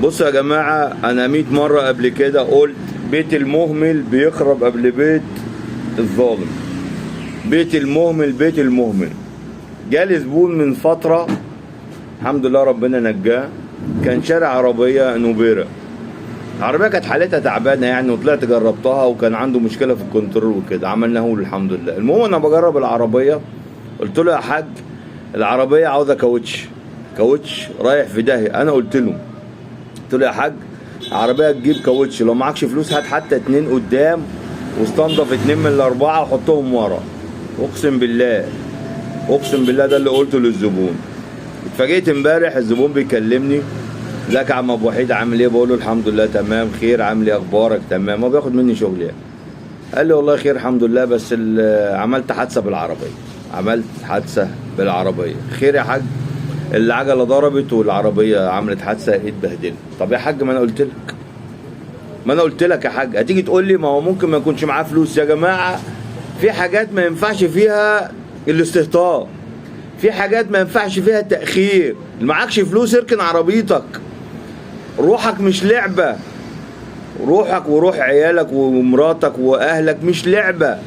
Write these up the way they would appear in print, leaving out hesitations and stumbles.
بصوا يا جماعة، أنا 100 مرة قبل كده قلت بيت المهمل بيخرب قبل بيت الظالم. بيت المهمل بيت المهمل. جالي زبون من فترة، الحمد لله ربنا نجاه، كان شارع عربية نوبيرا. العربية كانت حالتها تعبانة يعني، وطلعت جربتها وكان عنده مشكلة في الكنترول وكده، عملناه له الحمد لله. المهم أنا بجرب العربية، قلت له يا حاج العربية عاوزة كاوتش. كاوتش رايح في داهية. أنا قلت له يا حاج العربية تجيب كاوتش، لو معكش فلوس هات حتى 2 قدام واستنضف 2 من ال4 وحطهم ورا. اقسم بالله ده اللي قلته للزبون. اتفاجئت امبارح الزبون بيكلمني، ازيك يا عم ابو وحيد عامل ايه؟ بقول له الحمد لله تمام خير، عامل ايه اخبارك؟ تمام. هو بياخد مني شغل يعني. قال لي والله خير الحمد لله، بس عملت حادثه بالعربيه. خير يا حاج؟ العجله ضربت والعربيه عملت حادثه اتبهدلت. طب يا حاج ما انا قلت لك يا حاج. هتيجي تقول لي ما هو ممكن ما يكونش معاه فلوس. يا جماعه في حاجات ما ينفعش فيها الاستهتار، في حاجات ما ينفعش فيها التأخير. معكش فلوس اركن عربيتك. روحك مش لعبة، روحك وروح عيالك ومراتك واهلك مش لعبة.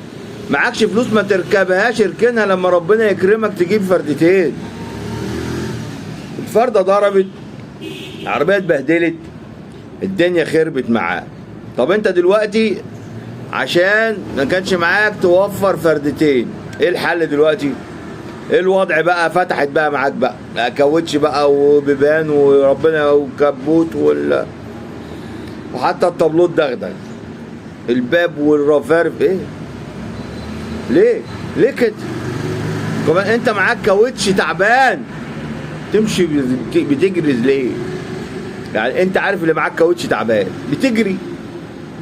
معكش فلوس ما تركبهاش، اركنها لما ربنا يكرمك تجيب فردتين. الفردة ضربت، العربية اتبهدلت، الدنيا خربت معاه. طب انت دلوقتي عشان ما كانش معاك توفر فردتين، ايه الحل دلوقتي؟ ايه الوضع بقى؟ فتحت بقى معاك بقى كاوتش بقى وبيبان وربنا وكبوت وحتى الطابلوت دغدغ، الباب والرفارف. ايه ليه كده؟ كمان انت معاك كاوتش تعبان تمشي بتجري ليه؟ يعني انت عارف اللي معاك كاوتش تعبان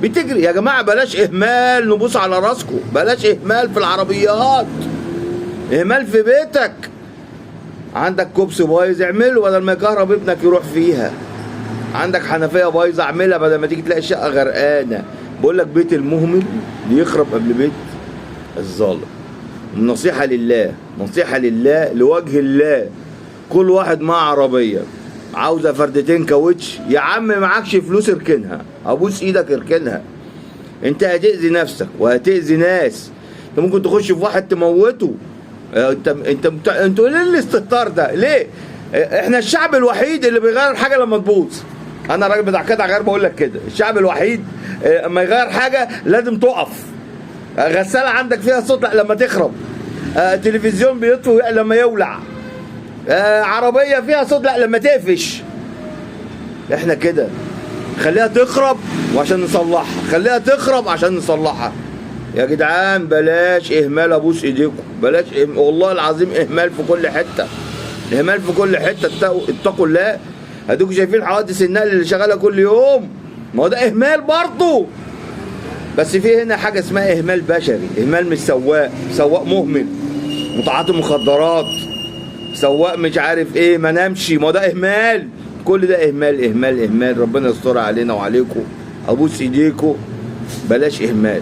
بتجري يا جماعه. بلاش اهمال، نبوس على راسكم. بلاش اهمال في العربيات، اهمال في بيتك. عندك كوبس بايظ اعمله بدل ما يكهرب ابنك يروح فيها. عندك حنفيه بايظه اعملها بدل ما تيجي تلاقي الشقه غرقانه. بقول لك بيت المهمل بيخرب قبل بيت الظالم. نصيحه لله لوجه الله، كل واحد معاه عربيه عاوزه فردتين كاوتش، يا عم معكش فلوس اركنها، ابوس ايدك اركنها. انت هتأذي نفسك وهتأذي ناس. انت ممكن تخش في واحد تموته. انتوا ليه الاستهتار ده؟ ليه؟ احنا الشعب الوحيد اللي بيغير حاجه لما تبوظ. انا راجل بتاع قطع غير بقول لك كده، الشعب الوحيد اما يغير حاجه لازم تقف. غساله عندك فيها صوت لا لما تخرب، تلفزيون بيطفي لما يولع، عربيه فيها صوت لا لما تقفش. احنا كده خليها تخرب وعشان نصلحها، يا جدعان بلاش اهمال، ابوس ايديكم بلاش والله العظيم اهمال في كل حته، اتقوا الله. ادوكوا شايفين حوادث النقل اللي شغاله كل يوم، ما هو ده اهمال برضه. بس في هنا حاجه اسمها اهمال بشري، اهمال مش سواق مهمل متعاطي مخدرات، سواق مش عارف ايه ما نامشي، ما هو ده اهمال. كل ده اهمال. ربنا يستر علينا وعليكم. ابوس ايديكم بلاش اهمال.